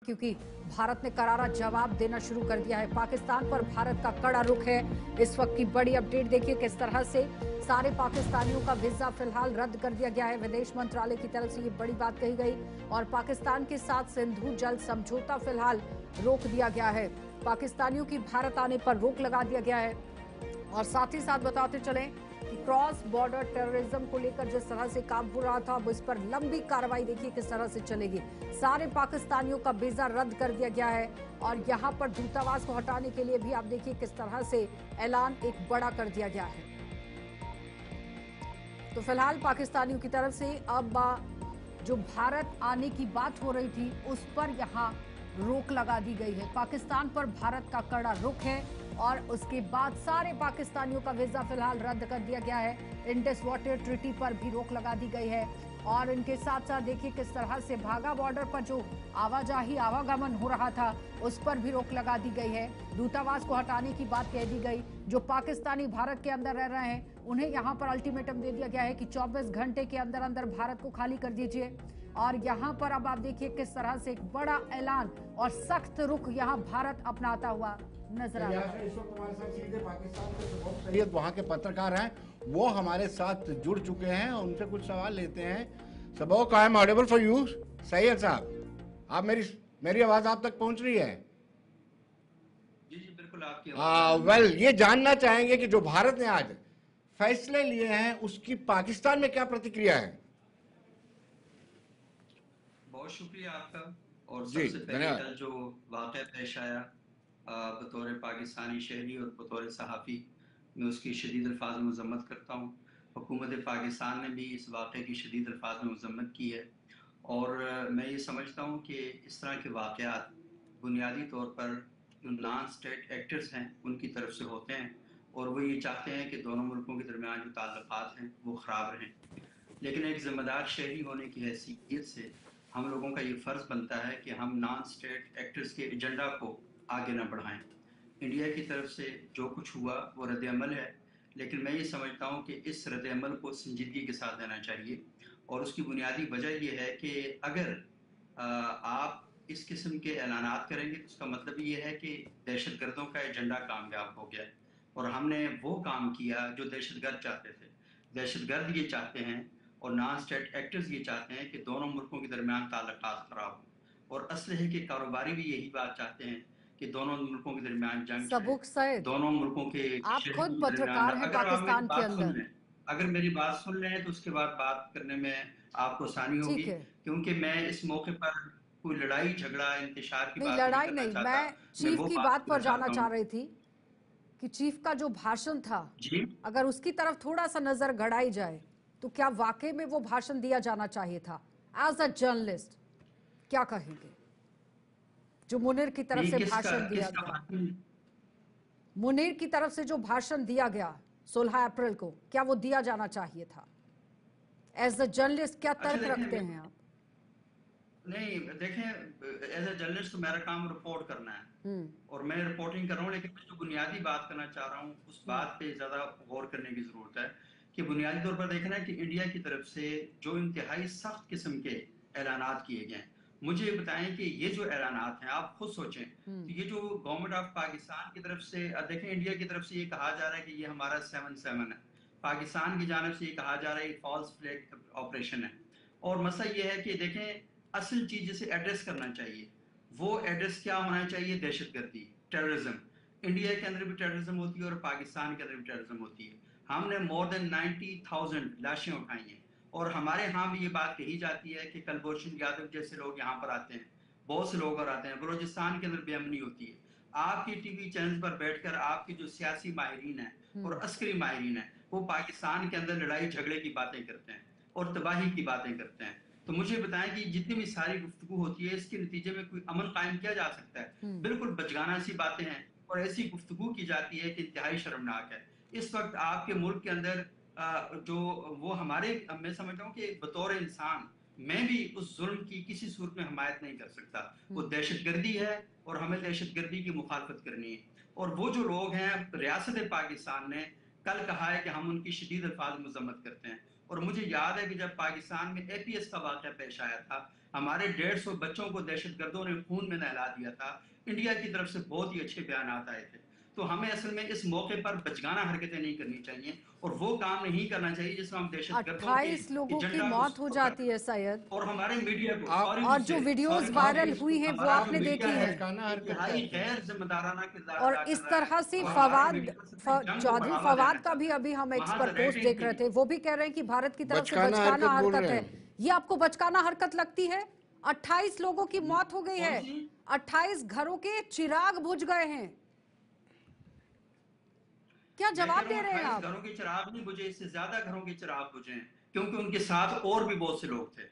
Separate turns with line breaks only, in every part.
क्योंकि भारत ने करारा जवाब देना शुरू कर दिया है। पाकिस्तान पर भारत का कड़ा रुख है। इस वक्त की बड़ी अपडेट देखिए किस तरह से सारे पाकिस्तानियों का वीजा फिलहाल रद्द कर दिया गया है। विदेश मंत्रालय की तरफ से ये बड़ी बात कही गई और पाकिस्तान के साथ सिंधु जल समझौता फिलहाल रोक दिया गया है। पाकिस्तानियों की भारत आने पर रोक लगा दिया गया है और साथ ही साथ बताते चलें कि क्रॉस बॉर्डर टेररिज्म को लेकर जिस तरह से काम हो रहा था, अब इस पर लंबी कार्रवाई देखिए किस तरह से चलेगी। सारे पाकिस्तानियों का वीजा रद्द कर दिया गया है और यहां पर दूतावास को हटाने के लिए भी आप देखिए किस तरह से ऐलान एक बड़ा कर दिया गया है। तो फिलहाल पाकिस्तानियों की तरफ से अब जो भारत आने की बात हो रही थी उस पर यहां रोक लगा दी गई है। पाकिस्तान पर भारत का कड़ा रुख है और उसके बाद सारे पाकिस्तानियों का वीजा फिलहाल रद्द कर दिया गया है। इंडस वाटर ट्रीटी पर भी रोक लगा दी गई है और इनके साथ साथ देखिए किस तरह से भागा बॉर्डर पर जो आवागमन हो रहा था उस पर भी रोक लगा दी गई है। दूतावास को हटाने की बात कह दी गई। जो पाकिस्तानी भारत के अंदर रह रहे हैं उन्हें यहाँ पर अल्टीमेटम दे दिया गया है कि 24 घंटे के अंदर अंदर भारत को खाली कर दीजिए। और यहाँ पर अब आप देखिए किस तरह से एक बड़ा ऐलान और सख्त रुख यहाँ भारत अपनाता हुआ नजर आ रहा है।
इस वक्त हमारे साथ सीधे पाकिस्तान के सबक सैयद वहाँ के पत्रकार हैं, वो हमारे साथ जुड़ चुके हैं और उनसे कुछ सवाल लेते हैं। सबक, I am audible for you Syed साहब, आप मेरी आवाज आप तक पहुंच रही है?
जी जी बिल्कुल आपकी
वेल, ये जानना चाहेंगे कि जो भारत ने आज फैसले लिए हैं उसकी पाकिस्तान में क्या प्रतिक्रिया है?
बहुत शुक्रिया आपका। और सबसे पहले कल जो वाक़या पेश आया बतौर पाकिस्तानी शहरी और बतौर सहाफ़ी, मैं उसकी शदीद अल्फाज में मज़म्मत करता हूँ। हुकूमत पाकिस्तान ने भी इस वाक़े की शदीद अल्फाज में मज़म्मत की है और मैं ये समझता हूँ कि इस तरह के वाक़यात बुनियादी तौर पर जो नॉन स्टेट एक्टर्स हैं उनकी तरफ से होते हैं और वो ये चाहते हैं कि दोनों मुल्कों के दरमियान जो ताल्लुकात हैं वो ख़राब रहें। लेकिन एक ज़िम्मेदार शहरी होने की हैसियत से हम लोगों का ये फ़र्ज़ बनता है कि हम नॉन स्टेट एक्टर्स के एजेंडा को आगे ना बढ़ाएं। इंडिया की तरफ से जो कुछ हुआ वो रद्द-ए-अमल है, लेकिन मैं ये समझता हूँ कि इस रद्द-ए-अमल को संजीदगी के साथ लेना चाहिए और उसकी बुनियादी वजह ये है कि अगर आप इस किस्म के ऐलानात करेंगे तो उसका मतलब ये है कि दहशतगर्दों का एजेंडा कामयाब हो गया और हमने वो काम किया जो दहशतगर्द चाहते थे। दहशतगर्द ये चाहते हैं और नॉन स्टेट एक्टर्स ये चाहते हैं कि दोनों मुल्कों के दरमियान ताल्लुकात खराब हों और असलहे के कारोबारी भी यही बात चाहते हैं कि दोनों मुल्कों के दरमियान जंग
सबूक सैयद,
दोनों मुल्कों के
आप
शहरियों
खुद
के दरमियान।
पत्रकार हैं पाकिस्तान के अंदर।
अगर मेरी बात सुन लें तो उसके बाद बात करने में आपको आसानी होगी,
ठीक है,
क्योंकि मैं इस मौके पर कोई लड़ाई झगड़ा इंतशार की
नहीं
बात नहीं
लड़ाई
करना
नहीं,
चाहता।
मैं
मैं
चीफ
वो
की
बात
बात
करना
पर जाना
चाहता
चाह
हूँ।
रही थी कि चीफ का जो भाषण था
जी
अगर उसकी तरफ थोड़ा सा नजर गड़ाई जाए तो क्या वाकई में वो भाषण दिया जाना चाहिए था? एज अ जर्नलिस्ट क्या कहेंगे? जो मुनीर की तरफ से भाषण दिया गया, मुनीर की तरफ से जो भाषण दिया गया 16 अप्रैल को, क्या वो दिया जाना चाहिए था? एज अ जर्नलिस्ट क्या तर्क रखते हैं आप?
नहीं देखें, एज ए जर्नलिस्ट तो मेरा काम रिपोर्ट करना है और मैं रिपोर्टिंग कर रहा हूँ, लेकिन मैं जो बुनियादी बात करना चाह रहा हूँ उस बात पे ज्यादा गौर करने की जरूरत है कि बुनियादी तौर पर देखना है कि इंडिया की तरफ से जो इंतहाई सख्त किस्म के ऐलानात किए गए हैं। मुझे बताएं कि ये जो ऐलानात हैं, आप खुद सोचें तो ये जो गवर्नमेंट ऑफ पाकिस्तान की तरफ से देखें, इंडिया की तरफ से ये कहा जा रहा है कि ये हमारा 7-7 है, पाकिस्तान की जानब से ये कहा जा रहा है ये फॉल्स फ्लैग ऑपरेशन है। और मसला ये है कि देखें, असल चीज जिसे एड्रेस करना चाहिए वो एड्रेस क्या होना चाहिए? दहशतगर्दी, टेररिज्म। इंडिया के अंदर भी टेररिज्म होती है और पाकिस्तान के अंदर भी टेररिज्म होती है। हमने मोर देन 90,000 लाशें उठाई हैं और हमारे यहाँ भी ये बात कही जाती है कि कुलभूषण यादव जैसे लोग यहाँ पर आते हैं, बहुत से लोग और आते हैं। बलूचिस्तान के अंदर बेअमनी होती है। आपकी टीवी चैनल पर बैठकर आपके जो सियासी माहिरीन है और अस्करी माहिरीन है वो पाकिस्तान के अंदर लड़ाई झगड़े की बातें करते हैं और तबाही की बातें करते हैं। तो मुझे बताएं कि जितनी भी सारी गुफ्तगू होती है इसके नतीजे में कोई अमन कायम किया जा सकता है? बिल्कुल बचगाना सी बातें हैं और ऐसी गुफ्तगू की जाती है कि इंतहाई शर्मनाक है। इस वक्त आपके मुल्क के अंदर जो वो हमारे, मैं समझता हूँ कि बतौर इंसान मैं भी उस जुल्म की किसी सूरत में हमायत नहीं कर सकता। वो दहशतगर्दी है और हमें दहशतगर्दी की मुखालफत करनी है। और वो जो लोग हैं, रियासत पाकिस्तान ने कल कहा है कि हम उनकी शदीद अल्फाज मजम्मत करते हैं। और मुझे याद है कि जब पाकिस्तान में एपीएस का वाक़या पेश आया था, हमारे 150 बच्चों को दहशतगर्दों ने खून में नहला दिया था। इंडिया की तरफ से बहुत ही अच्छे बयान आए थे। तो हमें असल में इस मौके पर बचगाना हरकतें नहीं करनी चाहिए और वो काम नहीं करना चाहिए जिसमें हम दहशतगर्दों के
28 लोगों की
एजेंडा को
मौत हो
सपोर्ट
जाती
करते
है सैयद,
हैं। और हमारे मीडिया को
और जो वीडियोस वायरल हुई हैं वो आपने देखी हैं।
इंतहाई गैर जिम्मेदाराना किरदार
और
अदा कर
इस
रहा है।
तरह से
और हमारा
फवाद
मीडिया से जंग को
चौधरी
बढ़ावा
फवाद
देना
का भी
चाहता है।
अभी हम एक्स
महज
पर पोस्ट
रेटिंग
देख
के
रहे
लिए।
थे, वो भी कह रहे हैं कि भारत की तरफ से
बचकाना
बचकाना
हरकत बोल
हरकत
रहे
है।
हैं।
ये आपको बचकाना हरकत लगती है? 28 लोगों की मौत हो गई है, 28 घरों के चिराग बुझ गए हैं। क्या जवाब दे रहे हैं आप?
घरों के चिराग नहीं बुझे, इससे ज्यादा घरों के चिराग बुझे हैं, क्योंकि उनके साथ और भी बहुत से लोग थे।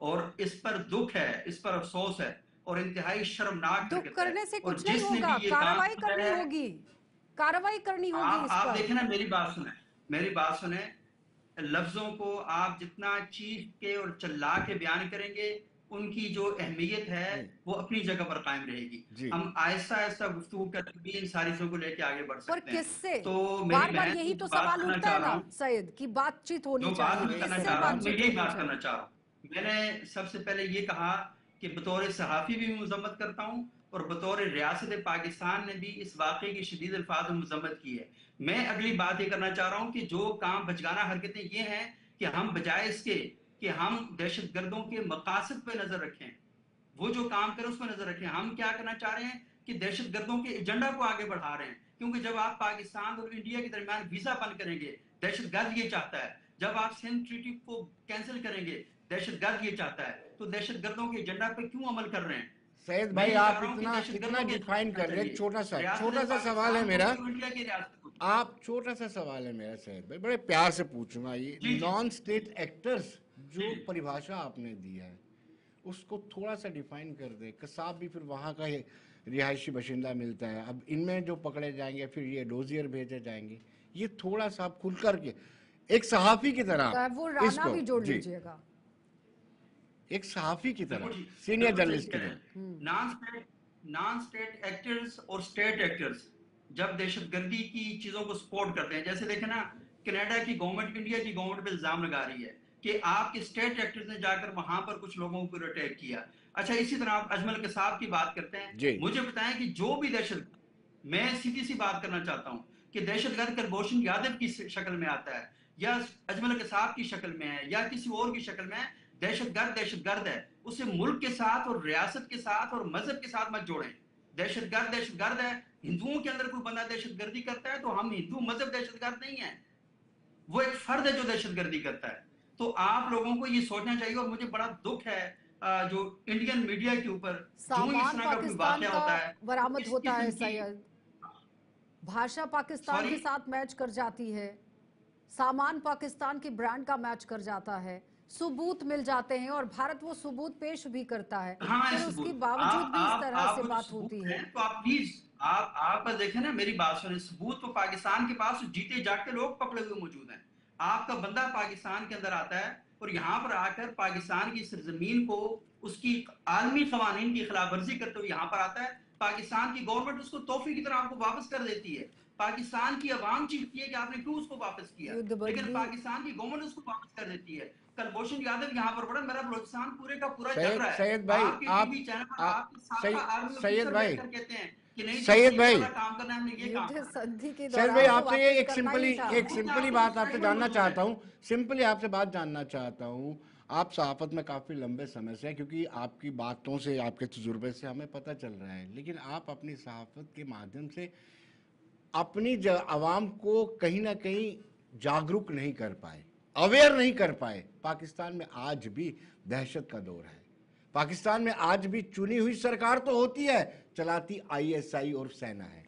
और इस पर दुख है, इस पर अफसोस है और इंतहाई शर्मनाक
दुख
हरकत है।
करने से
और
कुछ नहीं
जिसने
होगा,
भी ये
कार्रवाई
काम
करनी
किया है,
होगी, कार्रवाई करनी होगी इस
आप
पर।
देखें ना, मेरी बात सुने, मेरी बात सुने। लफ्जों को आप जितना चीख के और चिल्ला के बयान करेंगे, उनकी जो अहमियत है वो अपनी जगह पर कायम रहेगी। हम आहिस्ता आहिस्ता गुफ्तगू करके भी इन सारी चीजों को लेके आगे बढ़
पर
सकते हैं।
किससे?
तो
बार
मेरी
बार
बहन
यही
जो
तो
बात
सवाल
करना
उठता
चाह
है
रहा
ना
हूँ,
सैयद, की बातचीत होनी
जो बात
चाहिए,
मैं करना
किससे
चाह रहा हूँ, मैं
बातचीत
यही
होनी
बात करना
चाहिए?
चाह रहा हूँ। मैंने सबसे पहले ये कहा कि बतौर सहाफ़ी भी मजम्मत करता हूँ और बतौर रियासत पाकिस्तान ने भी इस वाक़े की शदीद अल्फाज में मजम्मत की है। मैं अगली बात ये करना चाह रहा हूँ कि जो काम बचगाना हरकतें ये हैं कि हम बजाय इसके कि हम दहशतगर्दों के मकासद पे नजर रखें, वो जो काम करें उस पर नजर रखें। हम क्या करना चाह रहे हैं कि दहशतगर्दों के एजेंडा को आगे बढ़ा रहे हैं, क्योंकि जब आप पाकिस्तान और इंडिया के दरमियान वीजा बंद करेंगे, दहशतगर्द ये चाहता है। जब आप सिंध ट्रीटी को कैंसिल करेंगे, दहशतगर्द ये चाहता है। तो दहशतगर्दों के एजेंडा पे क्यों अमल कर रहे हैं?
सैयद
मैं
भाई,
ये चाह
आप
रहा हूं कि
इतना
दहशतगर्दों के
डिफाइन कर रहे हैं। छोटा सा
रियासत
सवाल है
पाकिस्तान
मेरा,
को, इंडिया की रियासत को।
आप छोटा सा सवाल है मेरा सैयद भाई, बड़े प्यार से पूछूंगा। ये
जी, जी।
नॉन स्टेट एक्टर्स जो
जी।
परिभाषा आपने दी है उसको थोड़ा सा डिफाइन कर दे। कसाब भी फिर वहाँ का रिहायशी बाशिंदा मिलता है, अब इनमें जो पकड़े जाएंगे फिर ये डोजियर भेजे जाएंगे। ये थोड़ा सा आप खुल करके एक सहाफी की तरह
वो राना
इसको
भी जोड़
जी,
लीजिएगा,
एक सहाफी की तरह,
बिल्कुल
सीनियर
बिल्कुल
जर्नलिस्ट की
सही कह
तरह।
रहे हैं। नॉन स्टेट एक्टर्स और स्टेट एक्टर्स जब दहशतगर्दी की चीजों को सपोर्ट करते हैं, जैसे देखें ना, कनाडा की गवर्नमेंट इंडिया की गवर्नमेंट पे इल्जाम लगा रही है कि आपके स्टेट एक्टर्स ने जाकर वहां पर कुछ लोगों को अटैक किया। अच्छा, इसी तरह आप अजमल कसाब की बात करते हैं।
जी,
मुझे बताएं कि जो भी दहशत, मैं सीधी सी बात करना चाहता हूं कि दहशतगर्द कुलभूषण यादव की शक्ल में आता है या अजमल कसाब की शक्ल में है या किसी और की शक्ल में है, दहशतगर्द दहशतगर्द है। उसे मुल्क के साथ और रियासत के साथ और मजहब के साथ मत जोड़ें। दहशतगर्द दहशतगर्द है। हिंदुओं के अंदर कोई बंदा दहशतगर्दी करता है तो हम हिंदू मजहब दहशतगर्द नहीं है, वो एक फर्द है जो दहशतगर्दी करता है। तो आप लोगों को ये सोचना चाहिए। और मुझे बड़ा दुख है जो इंडियन मीडिया के ऊपर जो इस
सामान
तरह का कोई
पाकिस्तान
वाकया
का
होता है,
बरामद
इस
होता है
किस्म की
सैयद, भाषा पाकिस्तान के
सॉरी
साथ मैच कर जाती है, सामान पाकिस्तान के ब्रांड का मैच कर जाता है, सबूत मिल जाते हैं और भारत वो सबूत पेश भी करता है,
हाँ,
फिर उसके बावजूद भी इस तरह से
आप
बात
सबूत
होती है।
हैं तो आप प्लीज आप बस देखें ना, मेरी बात सुने। सबूत तो पाकिस्तान के पास जीते जागते लोग पकड़े हुए मौजूद हैं। आपका बंदा पाकिस्तान के अंदर आता है और यहाँ पर आकर पाकिस्तान की सरजमीन को उसकी आलमी कवानीन की खिलाफ वर्जी करते हुए यहाँ पर आता है। पाकिस्तान की गवर्नमेंट उसको तोहफे की तरह आपको वापस कर देती है। पाकिस्तान की आवाम चीखती है कि आपने क्यों उसको वापस किया, लेकिन पाकिस्तान की गवर्नमेंट उसको वापस कर देती है। कुलभूषण यादव यहाँ पर बड़ा, मेरा बलूचिस्तान पूरे का पूरा जल रहा है।
सैयद भाई,
आपके टीवी चैनल पर आपके साथ आर्मी
सैयद
ऑफिसर
भाई,
बैठकर कहते हैं कि नहीं
सैयद भाई,
काम करना है, हमने ये काम
युद्ध संधि के
सैयद
दौरान
भाई,
तो
आपसे ये
वापस
एक
करना ही था।
सिंपली बात आपसे जानना चाहता हूँ। सिंपली आपसे बात जानना चाहता हूँ। आप सहाफत में काफ़ी लंबे समय से हैं, क्योंकि आपकी बातों से, आपके तजुर्बे से हमें पता चल रहा है, लेकिन आप अपनी सहाफत के माध्यम से अपनी आवाम को कहीं ना कहीं जागरूक नहीं कर पाए, अवेयर नहीं कर पाए। पाकिस्तान में आज भी दहशत का दौर है। पाकिस्तान में आज भी चुनी हुई सरकार तो होती है, चलाती आईएसआई और सेना है।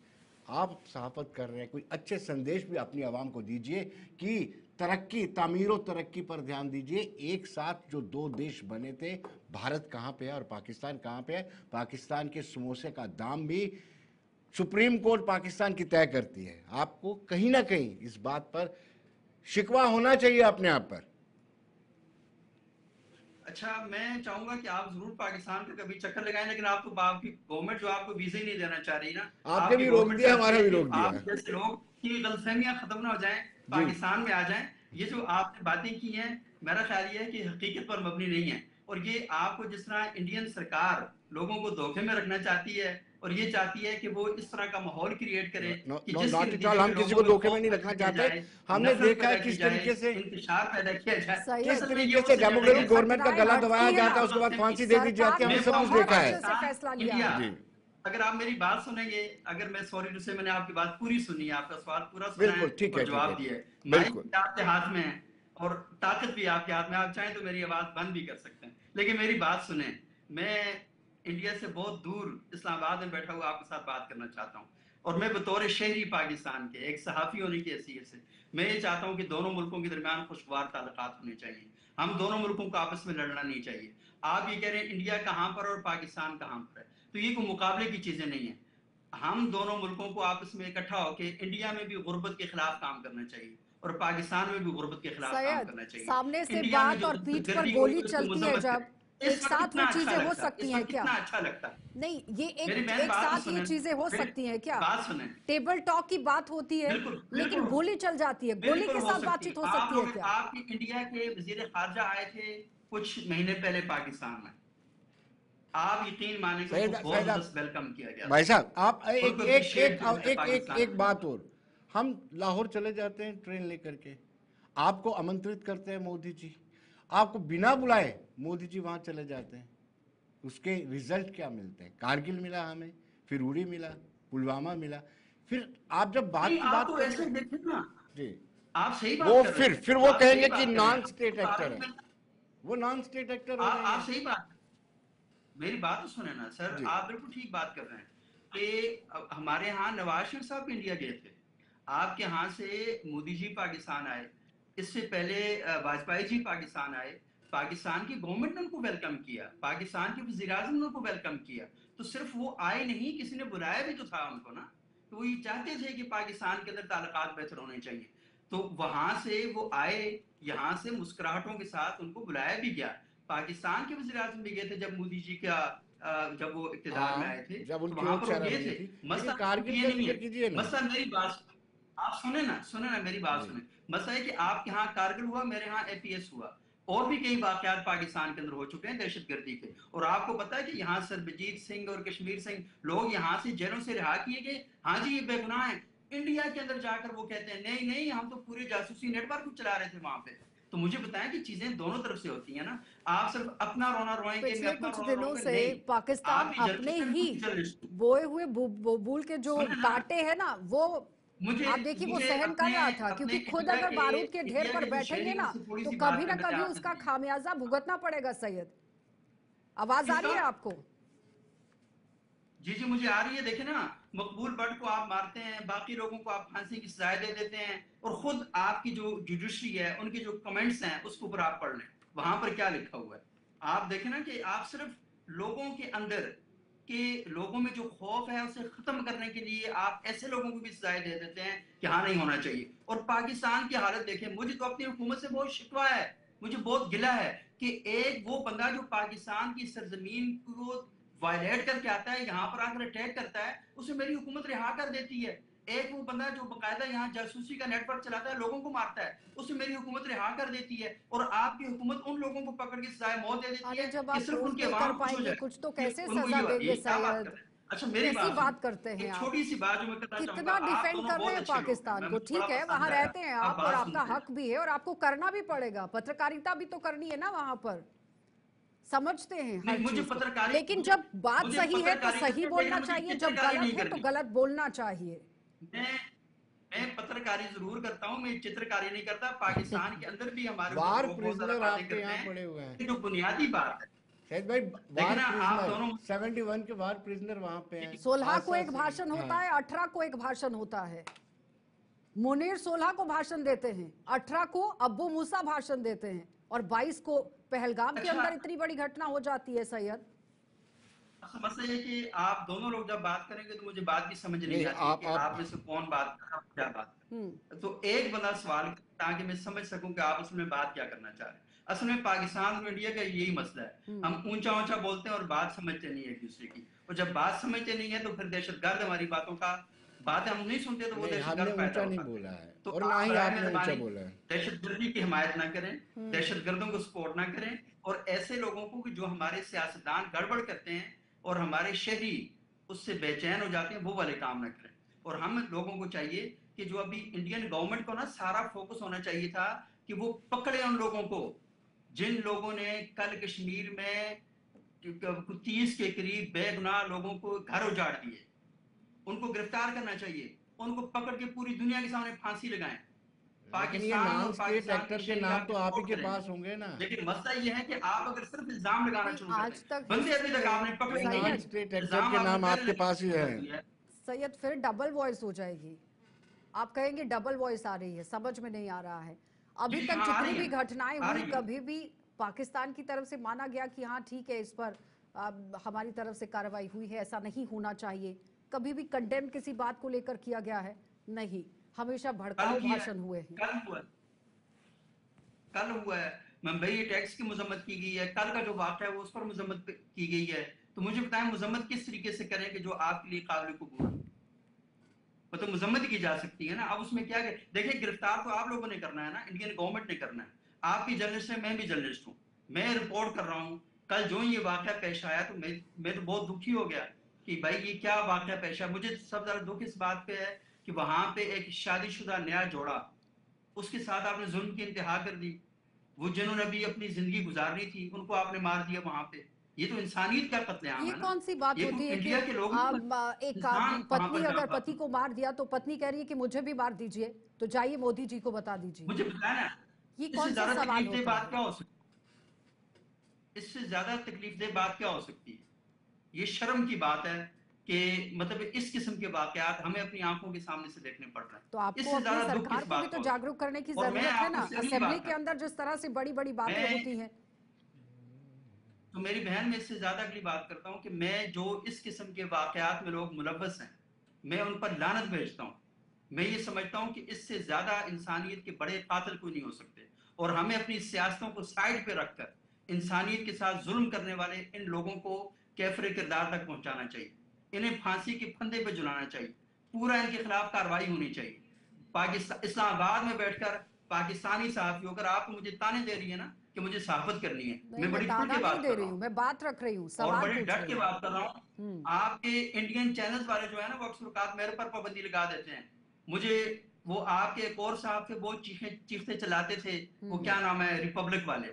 आप सहाफत कर रहे हैं, कोई अच्छे संदेश भी अपनी आवाम को दीजिए कि तरक्की, तामीर और तरक्की पर ध्यान दीजिए। एक साथ जो दो देश बने थे, भारत कहाँ पे है और पाकिस्तान कहाँ पे है। पाकिस्तान के समोसे का दाम भी सुप्रीम कोर्ट पाकिस्तान की तय करती है। आपको कहीं ना कहीं इस बात पर शिकवा होना चाहिए अपने आप पर।
अच्छा, मैं चाहूंगा कि आप जरूर पाकिस्तान का कभी चक्कर लगाएं, लेकिन आप तो आपकी गवर्नमेंट जो आपको वीजा ही नहीं देना चाह रही ना।
आपने भी रोक दिया, हमारा भी रोक दिया।
आप जैसे लोग की गलतफहमियां खत्म ना हो जाएं,
जी,
पाकिस्तान में आ जाएं। ये जो आपने बातें की हैं, मेरा ख्याल ये है कि हकीकत पर मबनी नहीं है, और ये आपको जिस तरह इंडियन सरकार लोगों को धोखे में रखना चाहती है और ये चाहती है कि वो इस तरह का माहौल क्रिएट करे
नो
कि
नो
जिसके
नॉट एट ऑल,
नतीजे में
हम किसी
लोगों
को
में
धोखे में
खौफ
नहीं
पैदा
रखना
किया
चाहते।
जाए,
हमने
नफरत
देखा है
पैदा की
किस
जाए,
तरीके से
इंतशार पैदा किया जाए।
सही
किस
है।
असल में ये
तरीके
वो
से
जगह
डेमोक्रेटिक
है
गवर्नमेंट का गला
घटनाएं
दबाया
घटती
जाता है,
हैं।
उसके बाद फांसी दे दी
सरकार
जाती है,
ने
हमने सब कुछ
बहुत
देखा है।
अच्छे से फैसला लिया
इंडिया,
है।
जी
अगर आप मेरी बात सुनेंगे, अगर मैं सॉरी टू से मैंने आपकी बात पूरी सुनी है, आपका सवाल पूरा सुना है
बिल्कुल ठीक है,
और
ठीक
जवाब
है,
दिया है,
बिल्कुल।
माइक आपके हाथ में है और ताकत भी आपके हाथ में, आप चाहें तो मेरी आवाज बंद भी कर सकते हैं, लेकिन मेरी बात सुने। मैं इंडिया से बहुत दूर इस्लामाबाद में बैठा हुआ आपके साथ बात करना चाहता हूँ, और मैं बतौर शहरी पाकिस्तान के एक सहाफी होने की हैसियत से मैं ये चाहता हूँ कि दोनों मुल्कों के दरमियान खुशगवार ताल्लुकात होने चाहिए। हम दोनों मुल्कों को आपस में लड़ना नहीं चाहिए। आप ये कह रहे हैं इंडिया कहाँ पर और पाकिस्तान कहाँ पर है, तो ये कोई मुकाबले की चीजें नहीं है। हम दोनों मुल्कों को आपस में इकट्ठा होकर इंडिया में भी गुर्बत के खिलाफ काम करना चाहिए और पाकिस्तान में भी गुर्बत के खिलाफ काम
सैयद,
करना चाहिए।
सामने से
इंडिया में
बात
जो
और पीठ पर
गर्दी हो रही
गोली
है उसको
चलती है,
मजम्मत
जब
करें।
एक
इस वक्त
साथ वो
कितना
चीजें
अच्छा
हो
लगता है,
सकती
इस
हैं
वक्त
क्या?
कितना अच्छा लगता है।
नहीं, ये
मेरी
एक
बहन
एक
बात
साथ ये
सुने,
चीजें हो
मेरी
सकती हैं क्या?
बात सुने।
टेबल टॉक की बात होती है,
बिल्कुल
लेकिन
बिल्कुल
गोली चल जाती है, गोली
बिल्कुल
के
हो
साथ
सकती
बातचीत हो
है। आप
सकती है
लोग,
क्या?
आपके इंडिया के वजीर खारजा आए थे कुछ महीने पहले पाकिस्तान में, आप यकीन माने कि उनको बहुत जबरदस्त वेलकम किया गया
भाई
था,
साहब, आप एक
उनको
एक
अप्रिशिएट
एक
किया गया
एक एक
पाकिस्तान
एक बात और, हम लाहौर चले जाते हैं ट्रेन लेकर के, आपको आमंत्रित करते हैं मोदी जी, आपको बिना बुलाए मोदी जी वहां चले जाते हैं, उसके रिजल्ट क्या मिलते हैं? कारगिल मिला हमें, फिर उड़ी मिला, पुलवामा मिला, फिर आप जब बात
नहीं,
की
आप
बात
तो
करते
ऐसे
हैं
देखें ना,
जी,
आप सही बात
वो
कर रहे हैं,
फिर वो
आप सही
कहेंगे कि
बात कर रहे
नॉन
हैं,
स्टेट एक्टर है,
आप
वो नॉन स्टेट एक्टर हो गए
आप
हैं।
सही बात, मेरी बात तो सुने ना सर,
जी
आप बिल्कुल ठीक बात कर रहे हैं कि हमारे यहाँ नवाज शरीफ साहब इंडिया गए थे, आपके यहाँ से मोदी जी पाकिस्तान आए, इससे पहले वाजपेयी जी पाकिस्तान आए, पाकिस्तान की गवर्नमेंट ने उनको वेलकम किया, पाकिस्तान के वजीर आजम ने उनको वेलकम किया, तो सिर्फ वो आए नहीं, किसी ने बुलाया भी तो था उनको ना, तो वो ये चाहते थे कि पाकिस्तान के अंदर ताल्लुकात बेहतर होने चाहिए, तो वहां से वो आए, यहाँ से मुस्कुराहटों के साथ उनको बुलाया भी गया। पाकिस्तान के वज़ीर आज़म भी गए थे जब मोदी जी का जब वो इक़्तिदार में आए थे,
जब
तो
उनकी
वहां
ओट
पर वो गए
सेरेमनी
थे।
थी,
मसला
लेकिन कारगिल
ये
का
नहीं
जिक्र
है,
कीजिए ना।
मसला मेरी बात आप सुने ना मेरी बात
जी
सुने। मसला है कि आपके यहाँ कारगिल हुआ, मेरे यहाँ एपीएस हुआ, और भी कई वाकयात पाकिस्तान के अंदर हो चुके हैं दहशतगर्दी के, और आपको पता है कि यहाँ सरबजीत सिंह और कश्मीर सिंह लोग यहाँ से जेलों से रिहा किए गए, हाँ जी ये बेगुनाह है, इंडिया के अंदर जाकर वो कहते हैं नहीं नहीं हम तो पूरे जासूसी नेटवर्क चला रहे थे वहां पे। तो मुझे बताएं कि चीजें दोनों तरफ से होती हैं ना, आप सिर्फ अपना रोना रोएंगे, मैं
पिछले
अपना
कुछ
रोना
दिनों
रोऊंगा,
से
नहीं।
पाकिस्तान
आप भी
अपने
जर्नलिस्ट
ही
हैं, जर्नलिस्ट
बोए हुए बबूल के जो
सुने ना,
कांटे हैं ना, वो
मुझे
आप देखिए वो
मुझे
सहन कर
अपने
रहा था,
अपने
क्योंकि खुद
इंडिया
अगर
के
बारूद के ढेर
इंडिया
पर
के जो
बैठेंगे
शहरी
ना,
से थोड़ी
तो
सी
कभी
बात
ना
है,
कभी
मैंने
उसका
आपसे
खामियाजा भुगतना पड़ेगा। सैयद, आवाज आ रही है
किसका?
आपको?
जी जी मुझे आ रही है। देखे ना, मकबूल भट्ट को आप मारते हैं, बाकी लोगों को आप फांसी की सजा दे देते हैं, और खुद आपकी जो जुडिशरी है उनके जो कमेंट्स हैं उसके ऊपर आप पढ़ लें, वहां पर क्या लिखा हुआ है। आप देखें ना कि आप सिर्फ लोगों के अंदर के लोगों में जो खौफ है उसे खत्म करने के लिए आप ऐसे लोगों को भी सजाएं दे देते हैं कि हाँ नहीं होना चाहिए। और पाकिस्तान की हालत देखें, मुझे तो अपनी हुकूमत से बहुत शिकवा है, मुझे बहुत गिला है कि एक वो बंदा जो पाकिस्तान की सरजमीन को वायलेट करके आता है, यहाँ पर आकर अटैक करता है, उसे मेरी हुकूमत रिहा कर देती है। एक वो बंदा जो बकायदा यहाँ जासूसी का नेटवर्क चलाता है, लोगों को मारता है, उसे मेरी हुकूमत रिहा कर देती है। और आपकी हुकूमत उन लोगों को पकड़ के सजाए मौत दे देती
अरे
है
जब
कि
आप
सिर्फ
प्रूफ
उनके
नहीं
वहां
कर
खुश हो
पाएंगे
जाए
कुछ तो
कि
कैसे
उनको
सजा
ये
देंगे
क्या बात
सैयद?
कर रहे हैं। अच्छा मेरी
कैसी
बात
बात करते हैं
एक
आप?
छोटी सी बात जो मैं करना चाहूंगा,
कितना
आप
डिफेंड
दोनों
कर रहे
बहुत
हैं
अच्छे लोग हैं,
पाकिस्तान को,
मुझे बड़ा
ठीक है,
पसंद
वहां
है
रहते हैं
आप
आप और
बात
आपका
सुनते हैं।
हक भी है, और आपको करना भी पड़ेगा, पत्रकारिता भी तो करनी है ना वहां पर, समझते हैं हर
नहीं मुझे
चीज को।
पत्रकारी
लेकिन जब बात
मुझे
सही है तो
पत्रकारिता
सही
नहीं
बोलना
करनी, मुझे
चाहिए, जब
चित्रकारी
गलत
नहीं
है तो
करनी।
गलत बोलना चाहिए।
मैं पत्रकारी जरूर करता हूं, मैं चित्रकारी नहीं करता। पाकिस्तान के अंदर भी हमारे
वार
लोग बहुत ज्यादा
प्रिजनर
बातें
आपके
करते
यहाँ
हैं,
पड़े हुए हैं
कि जो बुनियादी बात है
शायद भाई,
देखिए
वार
ना, आप
प्रिजनर
दोनों
71 के वार प्रिजनर वहां पे हैं।
16 को
8
एक
साल से,
भाषण होता
हाँ।
है, 18 को एक भाषण होता है। मुनीर 16 को भाषण देते हैं, 18 को अब्बू मूसा भाषण देते हैं, और 22 को पहलगाम के
अच्छा,
अंदर इतनी बड़ी घटना हो जाती है। सैयद,
समस्या ये कि आप दोनों लोग जब बात करेंगे तो मुझे बात की समझ नहीं
नहीं,
आती कि
आप
आप में से कौन बात कर रहा है, क्या बात कर रहा है। तो एक बंदा सवाल करे ताकि मैं समझ सकूं कि आप असल में बात क्या करना चाह रहे हैं। असल में पाकिस्तान और इंडिया का यही मसला है, हम ऊंचा ऊंचा बोलते हैं और बात समझते नहीं है एक दूसरे की, और जब बात समझते नहीं है तो फिर दहशतगर्द हमारी बातों का बातें हम नहीं सुनते तो वो
नहीं, हमने
दहशतगर्द पैदा
ऊंचा नहीं
होता है।
बोला है
तो
और ना
आप
ही
बराए
आपने ऊंचा
मेहरबानी
बोला है।
दहशतगर्दी की हिमायत ना करें, दहशतगर्दों को सपोर्ट ना करें, और ऐसे लोगों को कि जो हमारे सियासतदान गड़बड़ करते हैं और हमारे शहरी उससे बेचैन हो जाते हैं, वो वाले काम ना करें। और हम लोगों को चाहिए कि जो अभी इंडियन गवर्नमेंट को ना सारा फोकस होना चाहिए था कि वो पकड़े उन लोगों को जिन लोगों ने कल कश्मीर में 30 के करीब बेगुनाह लोगों को घर उजाड़ दिए, उनको गिरफ्तार करना चाहिए, उनको पकड़ के पूरी दुनिया के सामने फांसी लगाएं।
लेकिन ये
पाकिस्तान
नॉन
और
स्टेट
पाकिस्तान के
एक्टर के
शहरी
नाम तो
आपकी
आप ही
सपोर्ट
के
करेंगे,
पास होंगे ना।
लेकिन मसला ये है कि आप अगर सिर्फ इल्जाम लगाना
नहीं,
शुरू कर
आज
दें,
तक
बंदे अभी तक आपने पकड़े
नॉन
नहीं,
सैयद
स्टेट एक्टर
इल्जाम
के
आपने
नाम
पहले
आपके पास ही
कर
है।
दिया है।
सैयद फिर डबल वॉइस हो जाएगी। आप कहेंगे डबल वॉइस आ रही है, समझ में नहीं आ रहा है। अभी
जी,
तक
हाँ, आ
जितनी
रही
भी
है,
घटनाएं
आ
हुई,
रही है।
कभी भी पाकिस्तान की तरफ से माना गया कि हाँ ठीक है, इस पर हमारी तरफ से कार्रवाई हुई है, ऐसा नहीं होना चाहिए। कभी भी कंडेम किसी बात को लेकर किया गया है? नहीं, हमेशा भड़काऊ
कल किया है,
भाषण हुए हैं।
कल हुआ है, कल हुआ है। मुंबई टैक्स की मजम्मत की गई है, कल का जो वाक़या है वो उस पर मजम्मत की गई है। तो मुझे बताएं मजम्मत किस तरीके से करें कि जो आपके लिए काबिल कबूल हो। मतलब मजम्मत की जा सकती है ना। अब उसमें क्या है, देखिए गिरफ्तार तो आप लोगों ने करना है ना, इंडियन गवर्नमेंट ने करना है। आप भी जर्नलिस्ट हैं, मैं भी जर्नलिस्ट हूँ, मैं रिपोर्ट कर रहा हूँ। कल जो ये वाक़या पेश आया तो मैं तो बहुत दुखी हो गया कि भाई ये क्या वाक़या पेश आया। मुझे सबसे ज्यादा दुख इस बात पे है कि वहां पे एक शादीशुदा नया जोड़ा, उसके साथ आपने जुल्म की इंतहा कर दी। वो जिन्होंने अभी अपनी जिंदगी गुजारनी थी उनको आपने मार दिया वहां पे। ये तो इंसानियत का कत्लेआम
ये
है ना।
कौन सी बात
ये
होती
तो
है कि
इंडिया के लोग नहीं,
एक
इंसान वहां
पत्नी
पर
अगर
जाता।
पति को मार दिया तो पत्नी कह रही है कि मुझे भी मार दीजिए, तो जाइए मोदी जी को बता दीजिए।
मुझे बताया ना,
ये
इससे
कौन सा
ज्यादा
सवाल
तकलीफ दे
होता
बात
है?
क्या हो सकती है? इससे ज्यादा तकलीफ दे बात क्या हो सकती है? ये शर्म की बात है कि मतलब इस किस्म के वाकयात हमें अपनी आंखों के सामने से देखने पड़ रहे हैं।
तो आपको
इससे
अपनी
ज्यादा दुख
सरकार
किस
को भी
बात
तो
का हो सकता
जागरूक करने की
है? और मैं
जरूरत है ना।
आपको इससे अगली
असेंबली
बात
के अंदर जिस तरह से बड़ी बड़ी बातें
मैं
होती हैं।
तो मेरी बहन मैं इससे ज्यादा अगली बात करता हूँ कि मैं जो इस किस्म के वाकयात में लोग मुलव्वस हैं, मैं उन पर लानत भेजता हूँ। मैं ये समझता हूँ कि इससे ज्यादा इंसानियत के बड़े कातिल कोई नहीं हो सकते। और हमें अपनी सियासतों को साइड पे रखकर इंसानियत के साथ जुल्म करने वाले इन लोगों को कैफरे किरदार तक पहुंचाना चाहिए। इन्हें फांसी के फंदे पे झुलाना चाहिए। पूरा इनके खिलाफ कार्रवाई होनी चाहिए। पाकिस्तान इस्लामाबाद में बैठकर पाकिस्तानी सहाफियों, अगर आप मुझे ताने दे रही है ना कि मुझे सहाफत करनी है,
नहीं,
मैं
मैं
बड़ी खुल
ताना
के
नहीं
बात
दे
कर
रही
रहा
हूँ,
हूँ
मैं बात रख रही हूँ,
और
सवाल
बड़ी
पूछ
डट
रही
के
हूँ।
बात कर रहा हूँ। आपके इंडियन चैनल्स वाले जो है ना वो अक्सर औकात मेरे पर पाबंदी लगा देते हैं। मुझे वो आपके एक और साहब थे, वो चीखते चलाते थे, वो क्या नाम है, रिपब्लिक वाले।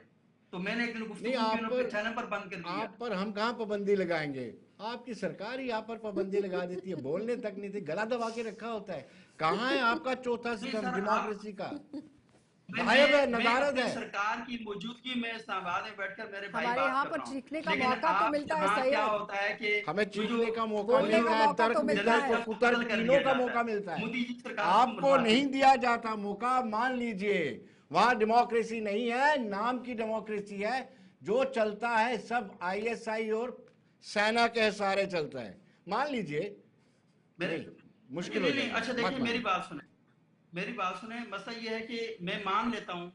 तो मैंने एक दिन
नहीं,
गुफ्तगू की उनके चैनल पर बंद कर दिया।
आप पर हम कहाँ पाबंदी लगाएंगे? आपकी सरकार ही आप पर पाबंदी लगा देती है। बोलने तक नहीं थी, गला दबा के रखा होता है। कहाँ है आपका चौथा
नहीं
सिस्टम
सर, आप
डेमोक्रेसी का?
मैं
गायब है,
मैं
नदारद
अपनी
है।
सरकार की मौजूदगी में इस्लामाबाद में बैठकर मेरे भाई
हमारे
बात
यहाँ
कर
पर
रहा हूँ।
चीखने का
लेकिन
मौका तो
आप
मिलता है
यहाँ क्या
सैयद,
होता है कि
हमें
वो जो
चीखने का मौका
बोलने का
मिलता है,
मौका तो
तर्क
मिलता है।
वितर्क कुतर्क
कर
तीनों
दिया
का
जाता
मौका
है।
मिलता है।
मोदी जी सरकार को
आपको
मरवाते
नहीं
हैं।
दिया जाता मौका, मान लीजिए। वहां डेमोक्रेसी नहीं है, नाम की डेमोक्रेसी है। जो चलता है सब आईएसआई और सेना के सहारे चलता है, मान लीजिए।
मेरे
नहीं, मुश्किल हो
नहीं नहीं,
जाएगा,
अच्छा
मत
देखिए मेरी
मानिए।
बात सुने, मेरी बात सुने। मसला ये है कि मैं मान लेता हूँ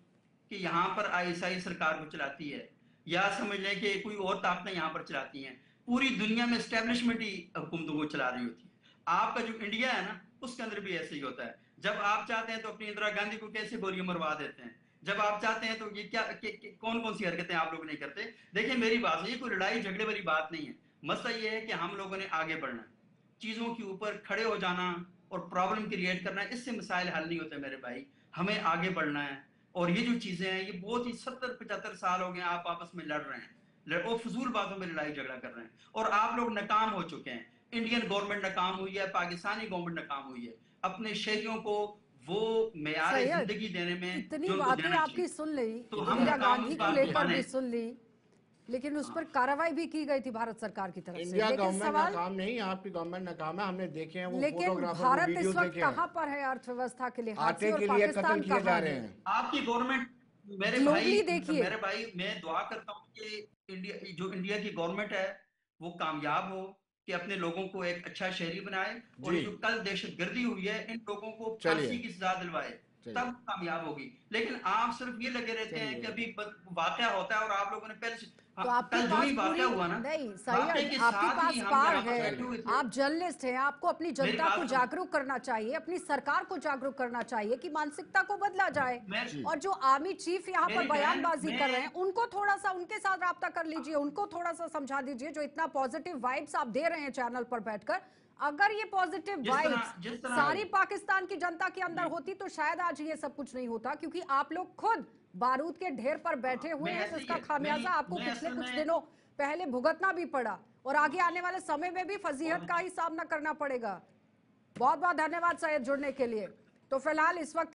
कि यहाँ पर आईएसआई सरकार को चलाती है, या समझ लें कि कोई और ताकतें यहाँ पर चलाती हैं। पूरी दुनिया में एस्टेब्लिशमेंट ही हुकूमतों को चला रही होती है। आपका जो इंडिया है ना उसके अंदर भी ऐसे ही होता है। जब आप चाहते हैं तो अपनी इंदिरा गांधी को कैसे गोलियां मरवा देते हैं, जब आप चाहते हैं तो ये क्या कौन कौन सी हरकतें आप लोग नहीं करते। देखिए मेरी बात है, ये कोई लड़ाई झगड़े वाली बात नहीं है। मसला ये है कि हम लोगों ने आगे बढ़ना है, चीजों के ऊपर खड़े हो जाना और प्रॉब्लम क्रिएट करना है, इससे मसाइल हल नहीं होते मेरे भाई। हमें आगे बढ़ना है। और ये जो चीजें हैं ये बहुत ही 70-75 साल हो गए आप आपस में लड़ रहे हैं और फजूल बातों में लड़ाई झगड़ा कर रहे हैं, और आप लोग नाकाम हो चुके हैं। इंडियन गवर्नमेंट नाकाम हुई है, पाकिस्तानी गवर्नमेंट नाकाम हुई है अपने शहरियों को वो मेयार
सैयद,
जिंदगी देने में
इतनी
जो उनको
बातें
देना
आपकी
चाहिए।
सुन ली,
तो हम
इंदिरा
नाकाम
गांधी
इस
को
बात
लेकर
बहाने
भी सुन ली, लेकिन उस पर कार्रवाई भी की गई थी भारत सरकार की तरफ से।
इंडिया
लेकिन
गवर्नमेंट
सवाल,
नाकाम नहीं, आपकी गवर्नमेंट नाकाम है। हमने देखे हैं वो
लेकिन
फोटोग्राफर, वो
भारत
वीडियो
इस वक्त
देखे हैं।
कहाँ पर है अर्थव्यवस्था के लिहाज से,
आटे
और
के लिए कत्ल
पाकिस्तान
किए जा
कहाँ
रहे
है?
हैं।
आपकी गवर्नमेंट,
ग्लोबली देखिए,
मेरे भाई मैं दुआ करता हूँ कि इंडिया की गवर्नमेंट है वो कामयाब हो, कि अपने लोगों को एक अच्छा शहरी बनाए, और
जी,
जो कल दहशतगर्दी हुई है इन लोगों को
चलिए,
फांसी की सजा दिलवाए। तब कामयाब होगी। लेकिन आप सिर्फ ये लगे रहते हैं कि अभी वाकया होता है और आप लोगों ने पहले से
तो आपके
कल जो
पास
ही वाकया हुआ ना,
नहीं
वाकये
सही,
के
आपके
साथ
पास
ही हम
पार
यहाँ पर
है,
बैठे हुए थे।
आप जर्नलिस्ट हैं, आपको अपनी
मेरी
जनता
बात
को
सुनो।
जागरूक करना चाहिए, अपनी सरकार को जागरूक करना चाहिए कि मानसिकता को बदला जाए।
मैं-
और जो आर्मी चीफ यहाँ पर
मेरी बहन,
बयानबाजी कर रहे हैं,
मैं-
उनको थोड़ा सा उनके साथ राब्ता कर लीजिए, उनको थोड़ा सा समझा दीजिए। जो इतना पॉजिटिव वाइब्स आप दे रहे हैं चैनल पर बैठकर, अगर ये पॉजिटिव
जिस
वाइब्स
तरह
सारी पाकिस्तान की जनता के अंदर होती तो शायद आज ये सब कुछ नहीं होता, क्योंकि आप लोग खुद बारूद के ढेर पर बैठे हुए हैं, जिसका खामियाजा आपको पिछले कुछ दिनों पहले भुगतना भी पड़ा और आगे आने वाले समय में भी फजीहत का ही सामना करना पड़ेगा। बहुत बहुत धन्यवाद सैयद जुड़ने के लिए। तो फिलहाल इस वक्त